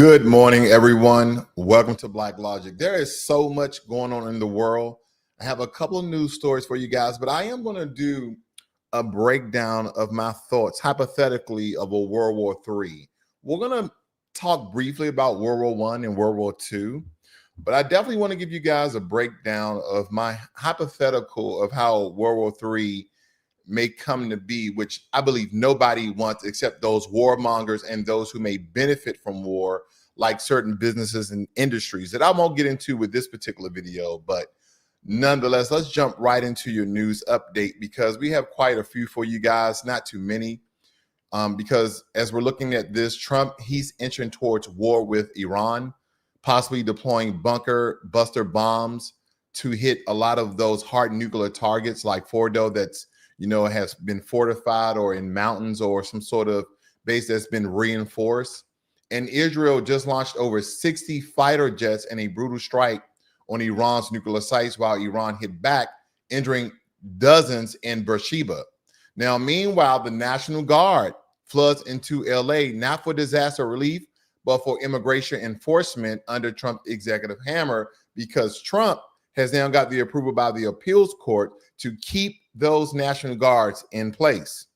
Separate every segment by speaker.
Speaker 1: Good morning, everyone. Welcome to Blacklogic. There is so much going on in the world. I have a couple of news stories for you guys, but I am going to do a breakdown of my thoughts, hypothetically, of a World War III. We're going to talk briefly about World War I and World War II, but I definitely want to give you guys a breakdown of my hypothetical of how World War III may come to be, which I believe nobody wants except those warmongers and those who may benefit from war, like certain businesses and industries that I won't get into with this particular video. But nonetheless, let's jump right into your news update because we have quite a few for you guys, not too many. Because as we're looking at this, Trump, he's entering towards war with Iran, possibly deploying bunker buster bombs to hit a lot of those hard nuclear targets like Fordo that's has been fortified or in mountains or some sort of base that's been reinforced. And Israel just launched over 60 fighter jets in a brutal strike on Iran's nuclear sites while Iran hit back, injuring dozens in Beersheba. Now, meanwhile, the National Guard floods into LA, not for disaster relief, but for immigration enforcement under Trump's executive hammer, because Trump has now got the approval by the appeals court to keep those National Guards in place.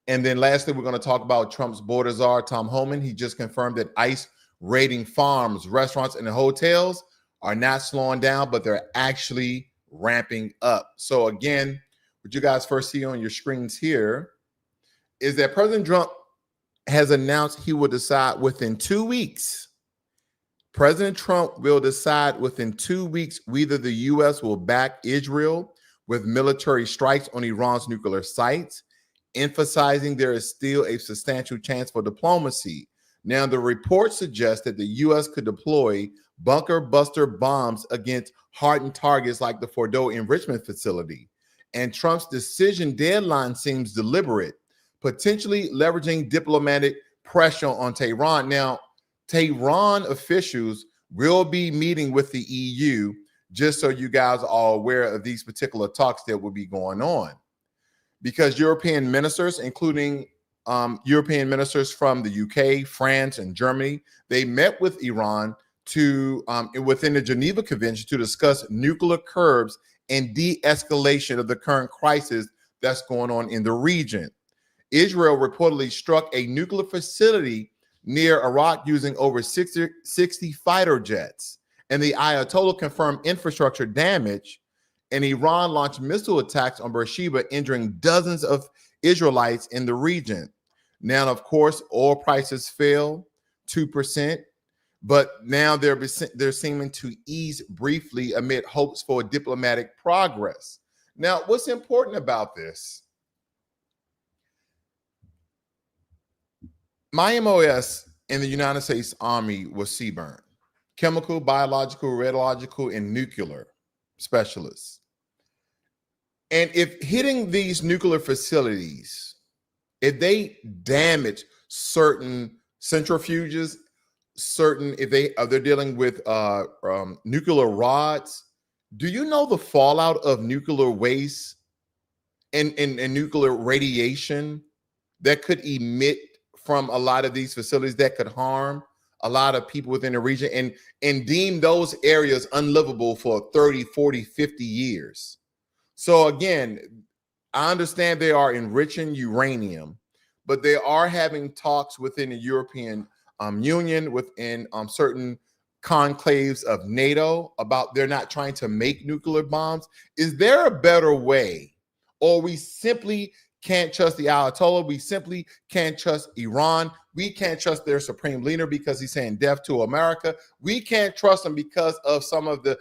Speaker 1: And then lastly, we're going to talk about Trump's Border Czar, Tom Homan. He just confirmed that ICE raiding farms, restaurants, and hotels are not slowing down, but they're actually ramping up. So again, what you guys first see on your screens here is that President Trump has announced he will decide within 2 weeks. President Trump will decide within 2 weeks whether the U.S. will back Israel with military strikes on Iran's nuclear sites, emphasizing there is still a substantial chance for diplomacy. Now, the report suggests that the U.S. could deploy bunker buster bombs against hardened targets like the Fordo enrichment facility. And Trump's decision deadline seems deliberate, potentially leveraging diplomatic pressure on Tehran. Now, Tehran officials will be meeting with the EU, just so you guys are all aware of these particular talks that will be going on. Because European ministers, including European ministers from the UK, France, and Germany, they met with Iran within the Geneva Convention to discuss nuclear curbs and de-escalation of the current crisis that's going on in the region. Israel reportedly struck a nuclear facility near Iraq using over 60 fighter jets. And the Ayatollah confirmed infrastructure damage, and Iran launched missile attacks on Beersheba, injuring dozens of Israelites in the region. Now, of course, oil prices fell 2%, but now they're seeming to ease briefly amid hopes for diplomatic progress. Now, what's important about this? My MOS in the United States Army was CBRN. Chemical, biological, radiological, and nuclear specialists. And if hitting these nuclear facilities, if they damage certain centrifuges, if they're dealing with nuclear rods, do you know the fallout of nuclear waste and nuclear radiation that could emit from a lot of these facilities that could harm a lot of people within the region and deem those areas unlivable for 30, 40, 50 years. So again, I understand they are enriching uranium, but they are having talks within the European Union, within certain conclaves of NATO about they're not trying to make nuclear bombs. Is there a better way? Or we simply can't trust the Ayatollah. We simply can't trust Iran. We can't trust their supreme leader because he's saying death to America. We can't trust him because of some of the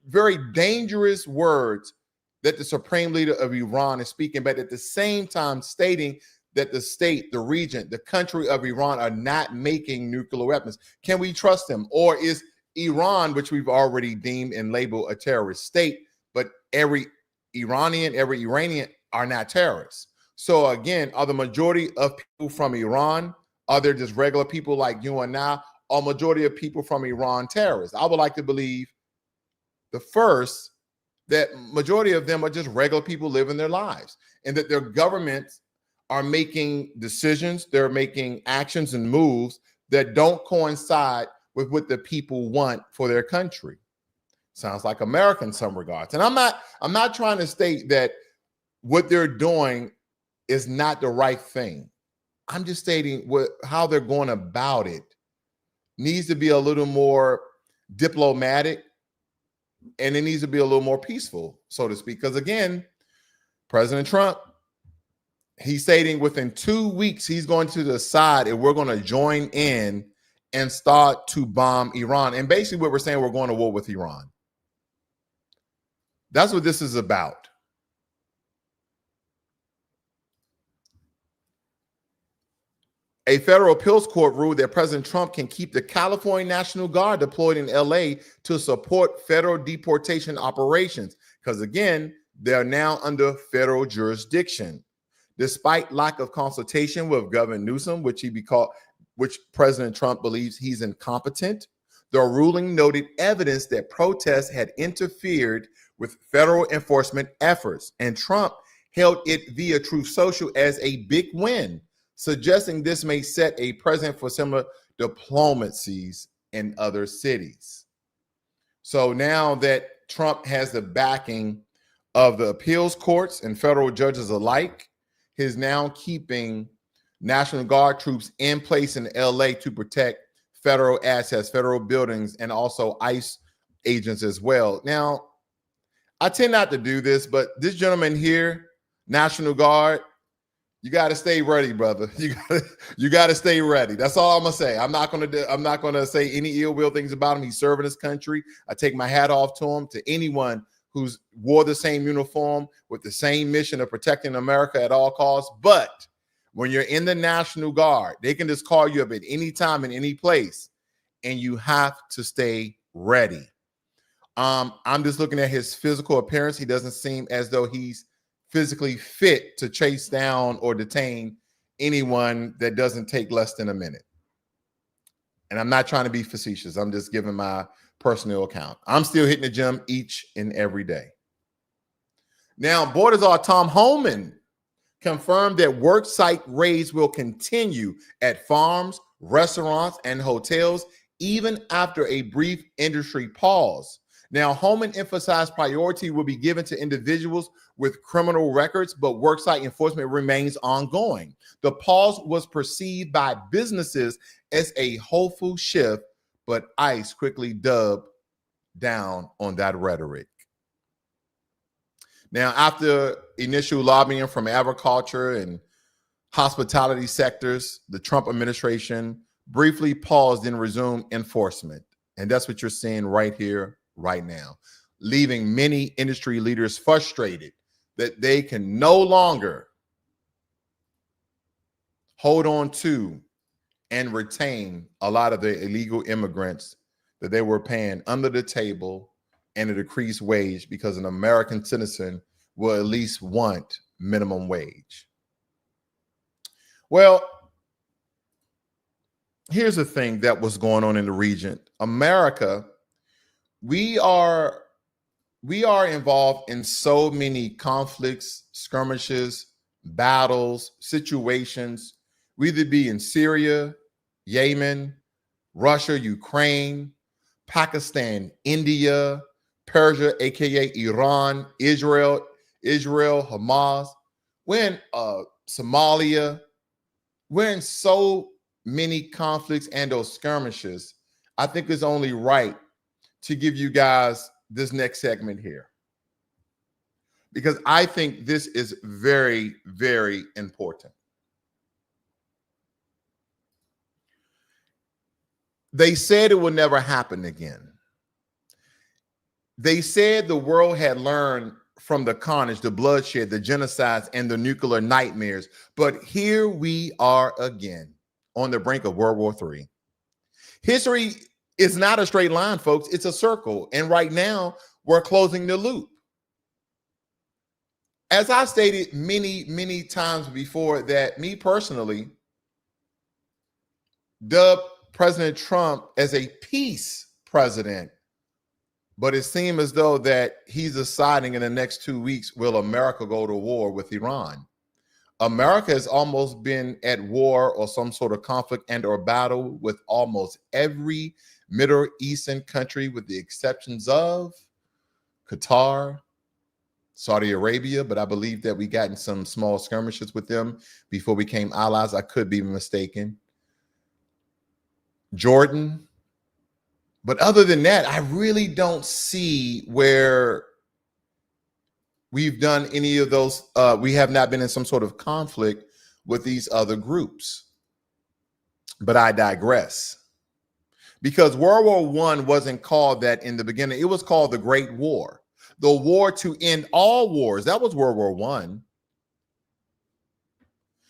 Speaker 1: very dangerous words that the supreme leader of Iran is speaking, but at the same time stating that the state, the region, the country of Iran are not making nuclear weapons. Can we trust them? Or is Iran, which we've already deemed and labeled a terrorist state, but every Iranian, every Iranian are not terrorists? So again, are the majority of people from Iran, are there just regular people like you and I, or majority of people from Iran terrorists? I would like to believe the first, that majority of them are just regular people living their lives, and that their governments are making decisions, they're making actions and moves that don't coincide with what the people want for their country. Sounds like America in some regards. And I'm not trying to state that what they're doing is not the right thing. I'm just stating how they're going about it needs to be a little more diplomatic, and it needs to be a little more peaceful, so to speak. Because again, President Trump, he's stating within 2 weeks, he's going to decide if we're going to join in and start to bomb Iran. And basically what we're saying, we're going to war with Iran. That's what this is about. A federal appeals court ruled that President Trump can keep the California National Guard deployed in LA to support federal deportation operations. Because again, they're now under federal jurisdiction. Despite lack of consultation with Governor Newsom, which President Trump believes he's incompetent, the ruling noted evidence that protests had interfered with federal enforcement efforts, and Trump hailed it via Truth Social as a big win, suggesting this may set a precedent for similar diplomacies in other cities. So now that Trump has the backing of the appeals courts and federal judges alike, he's now keeping National Guard troops in place in LA to protect federal assets, federal buildings, and also ICE agents as well. Now, I tend not to do this, but this gentleman here, National Guard, you got to stay ready, brother. You got to stay ready. That's all I'm gonna say. I'm not gonna say any ill will things about him. He's serving his country. I take my hat off to him. To anyone who's wore the same uniform with the same mission of protecting America at all costs. But when you're in the National Guard, they can just call you up at any time in any place, and you have to stay ready. I'm just looking at his physical appearance. He doesn't seem as though he's physically fit to chase down or detain anyone that doesn't take less than a minute. And I'm not trying to be facetious. I'm just giving my personal account. I'm still hitting the gym each and every day. Now, Border Czar Tom Homan confirmed that worksite raids will continue at farms, restaurants, and hotels even after a brief industry pause. Now, Homan emphasized priority will be given to individuals with criminal records, but worksite enforcement remains ongoing. The pause was perceived by businesses as a hopeful shift, but ICE quickly dubbed down on that rhetoric. Now, after initial lobbying from agriculture and hospitality sectors, the Trump administration briefly paused and resumed enforcement. And that's what you're seeing right here, right now, leaving many industry leaders frustrated that they can no longer hold on to and retain a lot of the illegal immigrants that they were paying under the table and a decreased wage, because an American citizen will at least want minimum wage. Well, here's the thing that was going on in the region. America, we are involved in so many conflicts, skirmishes, battles, situations. We either be in Syria, Yemen, Russia, Ukraine, Pakistan, India, Persia, aka Iran, Israel, Hamas. We're in Somalia. We're in so many conflicts and those skirmishes. I think it's only right to give you guys this next segment here, because I think this is very, very important. They said it will never happen again. They said the world had learned from the carnage, the bloodshed, the genocides, and the nuclear nightmares. But here we are again on the brink of World War III. History is not a straight line, folks. It's a circle. And right now, we're closing the loop. As I stated many, many times before, that me personally dubbed President Trump as a peace president, but it seemed as though that he's deciding in the next 2 weeks, will America go to war with Iran? America has almost been at war or some sort of conflict and or battle with almost every Middle Eastern country, with the exceptions of Qatar, Saudi Arabia, but I believe that we got in some small skirmishes with them before we became allies. I could be mistaken. Jordan. But other than that, I really don't see where we've done any of those. We have not been in some sort of conflict with these other groups. But I digress. Because World War I wasn't called that in the beginning. It was called the Great War. The war to end all wars. That was World War I.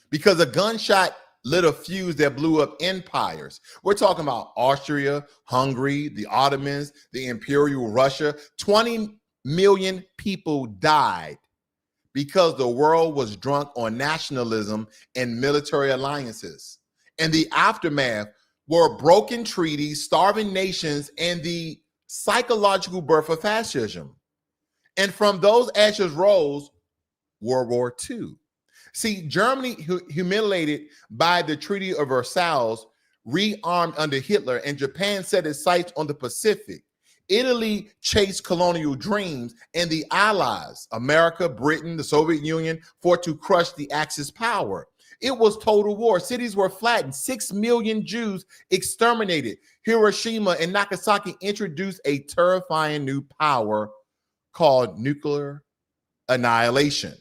Speaker 1: Because a gunshot lit a fuse that blew up empires. We're talking about Austria, Hungary, the Ottomans, the Imperial Russia. 20 million people died because the world was drunk on nationalism and military alliances. And the aftermath were broken treaties, starving nations, and the psychological birth of fascism. And from those ashes rose World War II. See, Germany, humiliated by the Treaty of Versailles, rearmed under Hitler, and Japan set its sights on the Pacific. Italy chased colonial dreams, and the Allies, America, Britain, the Soviet Union, fought to crush the Axis power. It was total war. Cities were flattened. 6 million Jews exterminated. Hiroshima and Nagasaki introduced a terrifying new power called nuclear annihilation.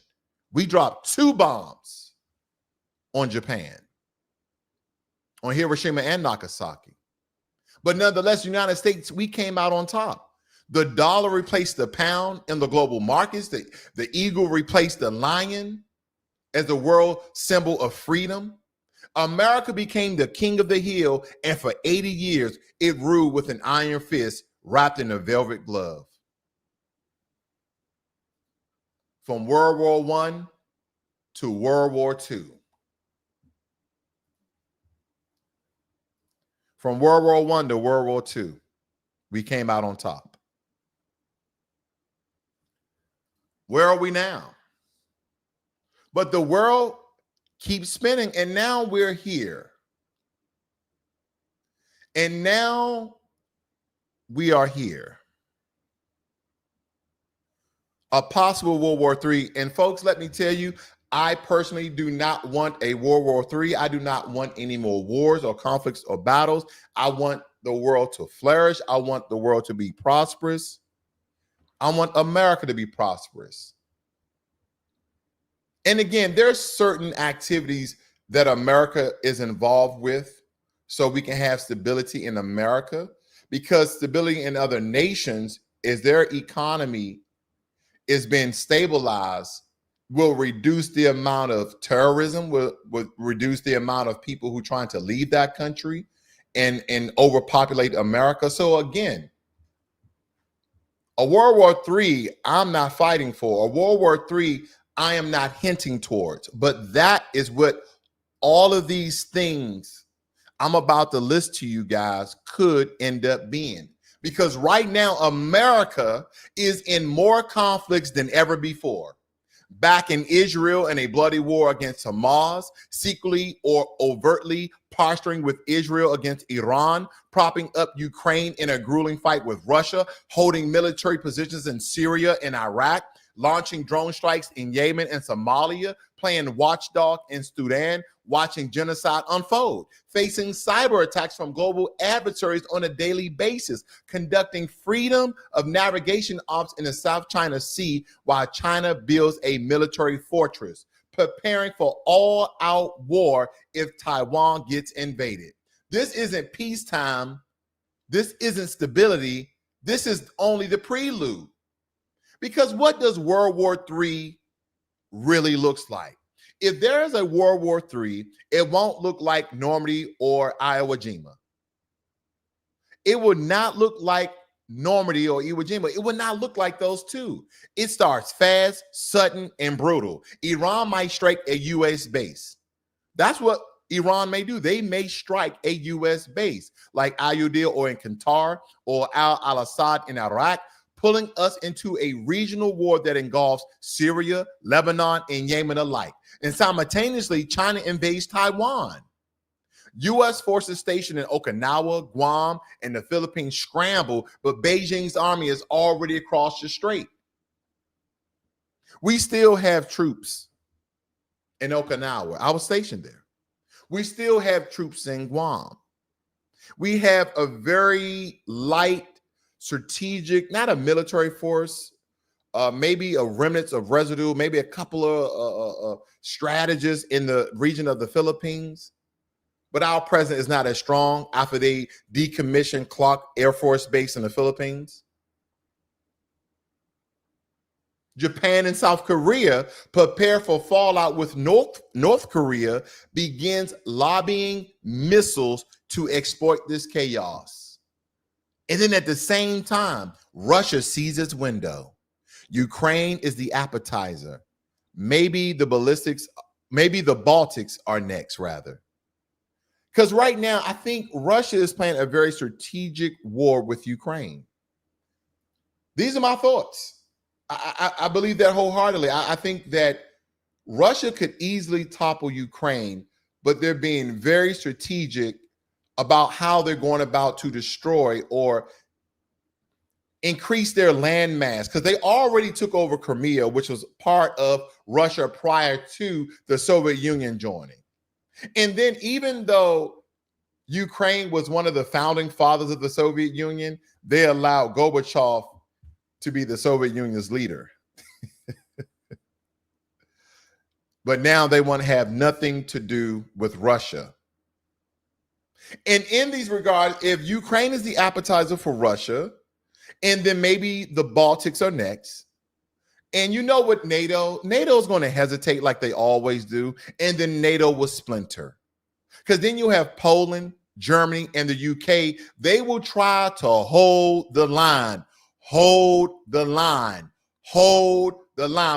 Speaker 1: We dropped 2 bombs on Japan, on Hiroshima and Nagasaki. But nonetheless, United States, we came out on top. The dollar replaced the pound in the global markets. The eagle replaced the lion as the world symbol of freedom. America became the king of the hill, and for 80 years, it ruled with an iron fist wrapped in a velvet glove. From World War I to World War II. From World War I to World War II, we came out on top. Where are we now? But the world keeps spinning, and now we're here. And now we are here. A possible World War III. And folks, let me tell you, I personally do not want a World War III. I do not want any more wars or conflicts or battles. I want the world to flourish. I want the world to be prosperous. I want America to be prosperous. And again, there's certain activities that America is involved with so we can have stability in America, because stability in other nations is their economy is being stabilized, will reduce the amount of terrorism, will reduce the amount of people who are trying to leave that country and overpopulate America. So again, a World War III, I'm not fighting for. A World War III, I am not hinting towards. But that is what all of these things I'm about to list to you guys could end up being. Because right now, America is in more conflicts than ever before. Back in Israel in a bloody war against Hamas, secretly or overtly posturing with Israel against Iran, propping up Ukraine in a grueling fight with Russia, holding military positions in Syria and Iraq, launching drone strikes in Yemen and Somalia, playing watchdog in Sudan, watching genocide unfold, facing cyber attacks from global adversaries on a daily basis, conducting freedom of navigation ops in the South China Sea while China builds a military fortress, preparing for all-out war if Taiwan gets invaded. This isn't peacetime. This isn't stability. This is only the prelude. Because what does World War III really looks like? If there is a World War III, it won't look like Normandy or Iwo Jima. It would not look like Normandy or Iwo Jima. It would not look like those two. It starts fast, sudden, and brutal. Iran might strike a U.S. base. That's what Iran may do. They may strike a U.S. base like Ayodhya or in Qatar or al-Assad in Iraq, pulling us into a regional war that engulfs Syria, Lebanon, and Yemen alike. And simultaneously, China invades Taiwan. U.S. forces stationed in Okinawa, Guam, and the Philippines scramble, but Beijing's army is already across the strait. We still have troops in Okinawa. I was stationed there. We still have troops in Guam. We have a very light, strategic, not a military force, maybe a remnants of residue, maybe a couple of strategists in the region of the Philippines. But our presence is not as strong after they decommissioned Clark Air Force Base in the Philippines. Japan and South Korea prepare for fallout with North Korea begins lobbying missiles to exploit this chaos. And then at the same time, Russia sees its window. Ukraine is the appetizer. Maybe the Baltics are next, rather. Because right now, I think Russia is playing a very strategic war with Ukraine. These are my thoughts. I believe that wholeheartedly. I think that Russia could easily topple Ukraine, but they're being very strategic about how they're going about to destroy or increase their land mass, because they already took over Crimea, which was part of Russia prior to the Soviet Union joining. And then even though Ukraine was one of the founding fathers of the Soviet Union, they allowed Gorbachev to be the Soviet Union's leader. But now they want to have nothing to do with Russia. And in these regards, if Ukraine is the appetizer for Russia, and then maybe the Baltics are next, and you know what, NATO is going to hesitate like they always do, and then NATO will splinter. Because then you have Poland, Germany, and the UK. They will try to hold the line.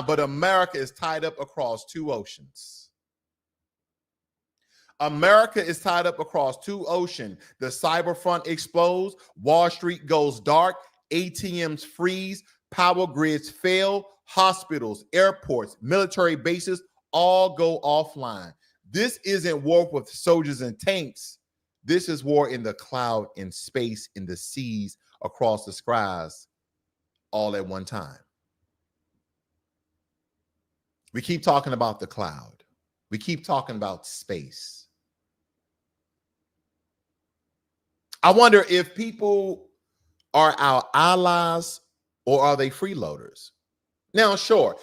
Speaker 1: But America is tied up across two oceans. America is tied up across two oceans. The cyber front explodes, Wall Street goes dark, ATMs freeze, power grids fail, hospitals, airports, military bases all go offline. This isn't war with soldiers and tanks. This is war in the cloud, in space, in the seas, across the skies, all at one time. We keep talking about the cloud. We keep talking about space. I wonder if people are our allies or are they freeloaders? Now, sure,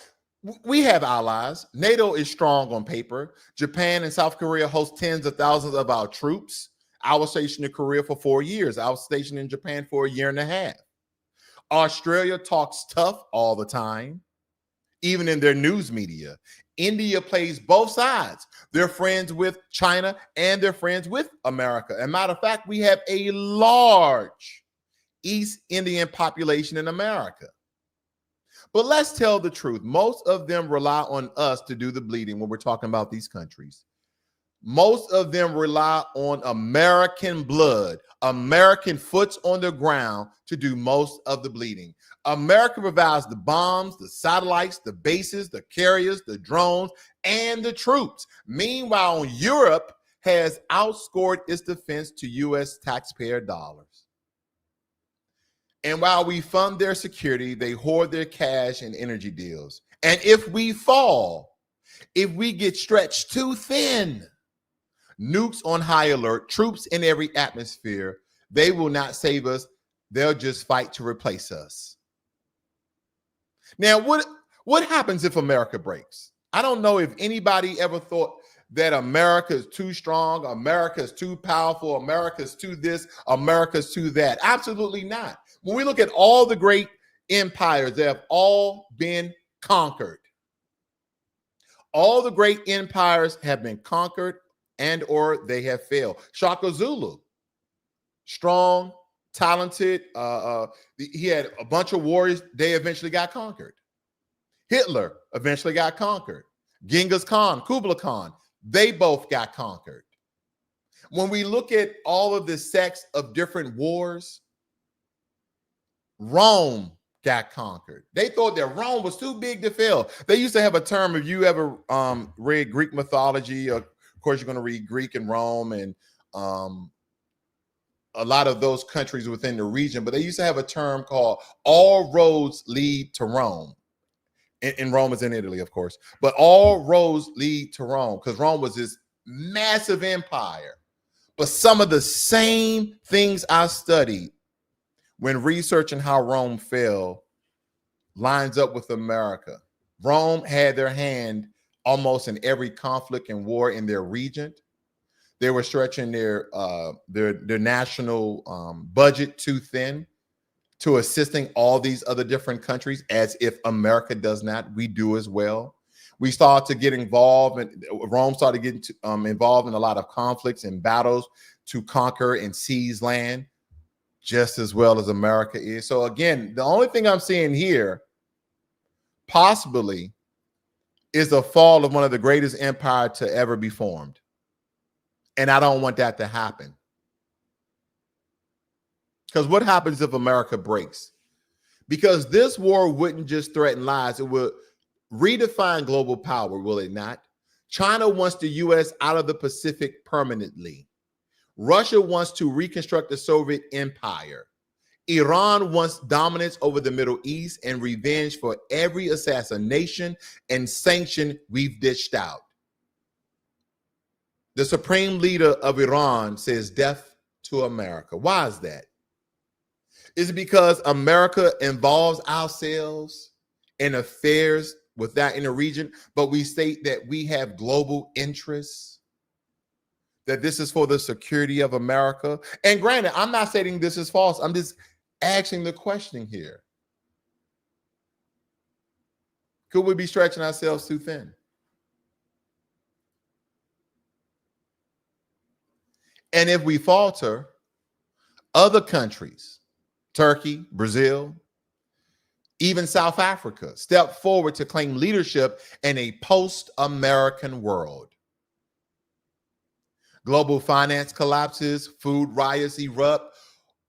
Speaker 1: we have allies. NATO is strong on paper. Japan and South Korea host tens of thousands of our troops. I was stationed in Korea for 4 years. I was stationed in Japan for 1.5 years. Australia talks tough all the time, even in their news media. India plays both sides. They're friends with China and they're friends with America. As a matter of fact, we have a large East Indian population in America. But let's tell the truth. Most of them rely on us to do the bleeding when we're talking about these countries. Most of them rely on American blood, American foots on the ground to do most of the bleeding. America provides the bombs, the satellites, the bases, the carriers, the drones, and the troops. Meanwhile, Europe has outscored its defense to U.S. taxpayer dollars. And while we fund their security, they hoard their cash and energy deals. And if we fall, if we get stretched too thin, nukes on high alert, troops in every atmosphere, they will not save us. They'll just fight to replace us. Now, what happens if America breaks? I don't know if anybody ever thought that America is too strong, America is too powerful, America is too this, America is too that. Absolutely not. When we look at all the great empires, they have all been conquered. All the great empires have been conquered and or they have failed. Shaka Zulu, strong, talented. He had a bunch of warriors. They eventually got conquered. Hitler eventually got conquered. Genghis Khan, Kublai Khan, they both got conquered. When we look at all of the sects of different wars, Rome got conquered. They thought that Rome was too big to fail. They used to have a term, if you ever read Greek mythology, of course you're going to read Greek and Rome and a lot of those countries within the region, but they used to have a term called all roads lead to Rome. And Rome is in Italy, of course, but all roads lead to Rome because Rome was this massive empire. But some of the same things I studied when researching how Rome fell lines up with America. Rome had their hand almost in every conflict and war in their region. They were stretching their national budget too thin to assisting all these other different countries, as if America does not, we do as well. We started to get involved, and Rome started getting involved in a lot of conflicts and battles to conquer and seize land, just as well as America is. So again, the only thing I'm seeing here, possibly, is the fall of one of the greatest empires to ever be formed. And I don't want that to happen. Because what happens if America breaks? Because this war wouldn't just threaten lives, it would redefine global power, will it not? China wants the U.S. out of the Pacific permanently. Russia wants to reconstruct the Soviet empire. Iran wants dominance over the Middle East and revenge for every assassination and sanction we've dished out. The supreme leader of Iran says death to America. Why is that? Is it because America involves ourselves in affairs with that in the region, but we state that we have global interests, that this is for the security of America? And granted, I'm not saying this is false. I'm just asking the question here. Could we be stretching ourselves too thin? And if we falter, other countries, Turkey, Brazil, even South Africa, step forward to claim leadership in a post-American world. Global finance collapses, food riots erupt,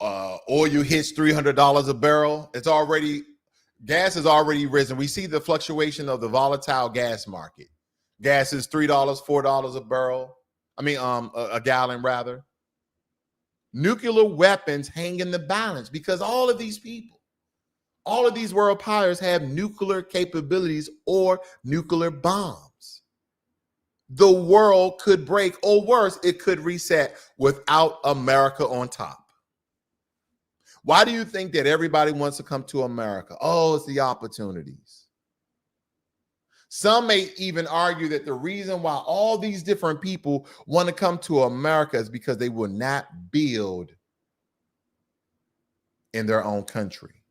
Speaker 1: oil hits $300 a barrel. Gas has already risen. We see the fluctuation of the volatile gas market. Gas is $3, $4 a barrel. A gallon rather. Nuclear weapons hang in the balance because all of these people, all of these world powers have nuclear capabilities or nuclear bombs. The world could break, or worse, it could reset without America on top. Why do you think that everybody wants to come to America? Oh, it's the opportunities. Some may even argue that the reason why all these different people want to come to America is because they will not build in their own country.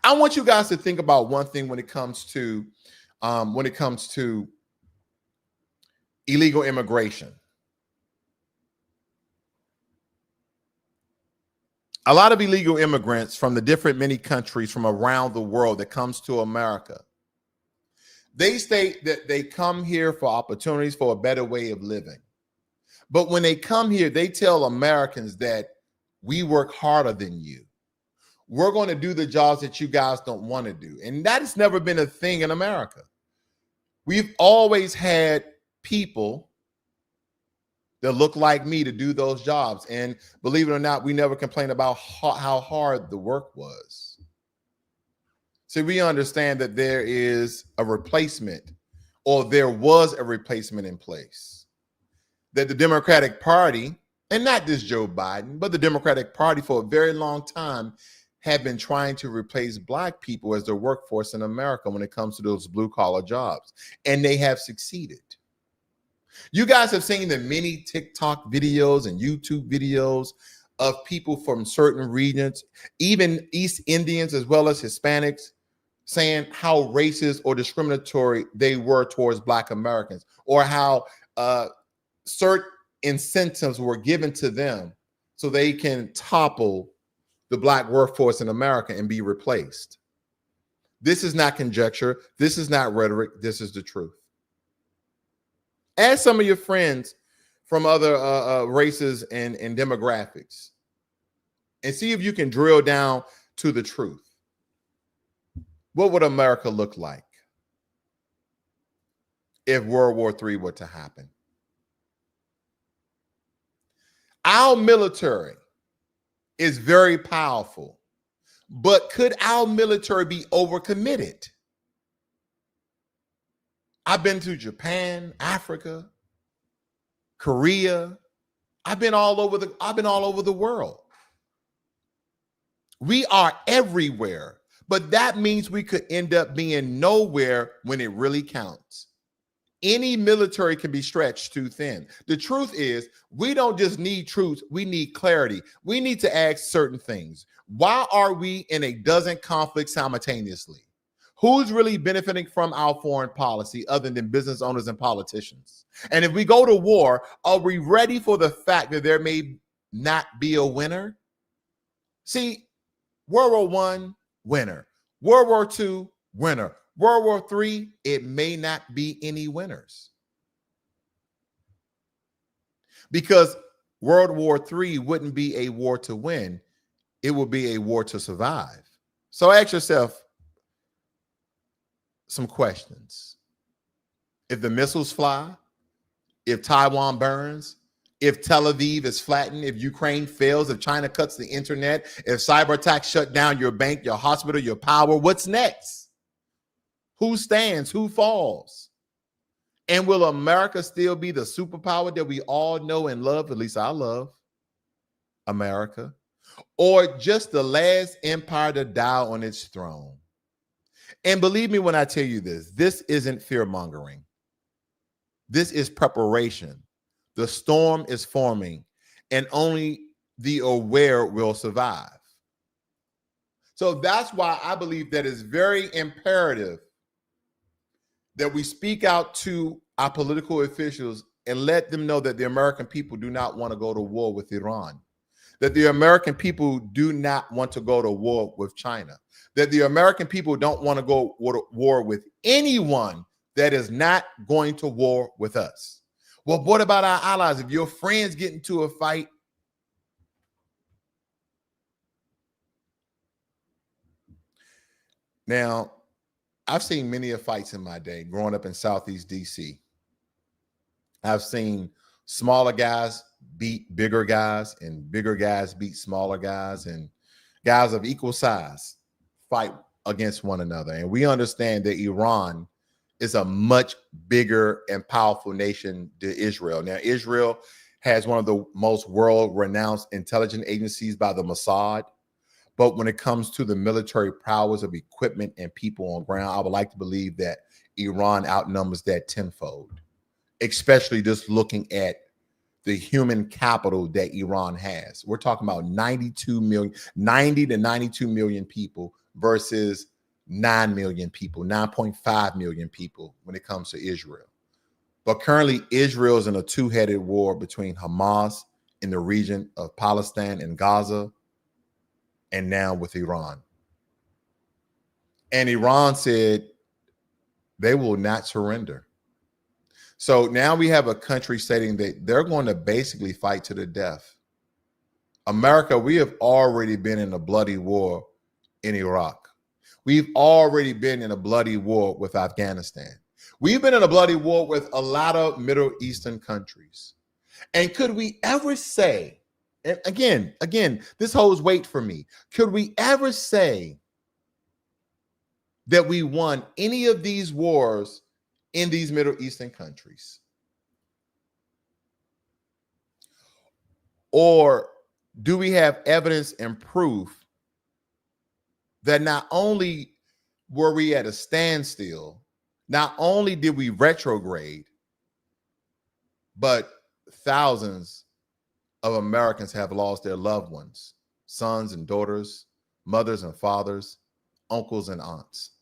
Speaker 1: I want you guys to think about one thing when it comes to illegal immigration. A lot of illegal immigrants from the many countries from around the world that comes to America, they state that they come here for opportunities for a better way of living. But when they come here, they tell Americans that we work harder than you. We're going to do the jobs that you guys don't want to do. And that has never been a thing in America. We've always had people that look like me to do those jobs. And believe it or not, we never complained about how hard the work was. So we understand that there is a replacement, or there was a replacement in place. That the Democratic Party, and not just Joe Biden, but the Democratic Party for a very long time have been trying to replace Black people as their workforce in America when it comes to those blue-collar jobs. And they have succeeded. You guys have seen the many TikTok videos and YouTube videos of people from certain regions, even East Indians as well as Hispanics, saying how racist or discriminatory they were towards Black Americans, or how certain incentives were given to them so they can topple the Black workforce in America and be replaced. This is not conjecture. This is not rhetoric. This is the truth. Ask some of your friends from other races and demographics and see if you can drill down to the truth. What would America look like if World War III were to happen? Our military is very powerful, but could our military be overcommitted? I've been to Japan, Africa, Korea. I've been all over the world. We are everywhere, but that means we could end up being nowhere when it really counts. Any military can be stretched too thin. The truth is, we don't just need truth, we need clarity. We need to ask certain things. Why are we in a dozen conflicts simultaneously? Who's really benefiting from our foreign policy other than business owners and politicians? And if we go to war, are we ready for the fact that there may not be a winner? See, World War I, winner. World War II, winner. World War III, it may not be any winners. Because World War III wouldn't be a war to win. It would be a war to survive. So ask yourself some questions. If the missiles fly, if Taiwan burns, if Tel Aviv is flattened, if Ukraine fails, if China cuts the internet, if cyber attacks shut down your bank, your hospital, your power, what's next? Who stands? Who falls? And will America still be the superpower that we all know and love? At least I love America. Or just the last empire to die on its throne? And believe me when I tell you this isn't fear-mongering. This is preparation. The storm is forming, and only the aware will survive. So that's why I believe that it's very imperative that we speak out to our political officials and let them know that the American people do not want to go to war with Iran, that the American people do not want to go to war with China, that the American people don't want to go to war with anyone that is not going to war with us. Well, what about our allies? If your friends get into a fight, now, I've seen many of fights in my day growing up in Southeast DC. I've seen smaller guys beat bigger guys and bigger guys beat smaller guys and guys of equal size fight against one another. And we understand that Iran is a much bigger and powerful nation than Israel. Now, Israel has one of the most world-renowned intelligence agencies by the Mossad. But when it comes to the military prowess of equipment and people on ground, I would like to believe that Iran outnumbers that tenfold, especially just looking at the human capital that Iran has. We're talking about 90 to 92 million people versus 9 million people, 9.5 million people when it comes to Israel. But currently, Israel is in a two-headed war between Hamas in the region of Palestine and Gaza, and now with Iran. And Iran said they will not surrender. So now we have a country stating that they're going to basically fight to the death. America, we have already been in a bloody war in Iraq. We've already been in a bloody war with Afghanistan. We've been in a bloody war with a lot of Middle Eastern countries. And could we ever say, and again, this holds weight for me. Could we ever say that we won any of these wars in these Middle Eastern countries? Or do we have evidence and proof that not only were we at a standstill, not only did we retrograde, but thousands of Americans have lost their loved ones, sons and daughters, mothers and fathers, uncles and aunts.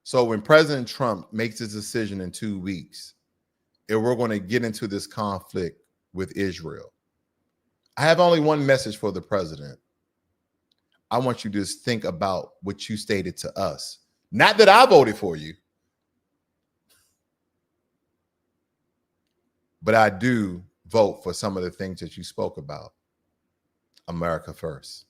Speaker 1: So when President Trump makes his decision in 2 weeks, and we're going to get into this conflict with Israel, I have only one message for the president. I want you to just think about what you stated to us. Not that I voted for you, but I do vote for some of the things that you spoke about. America first.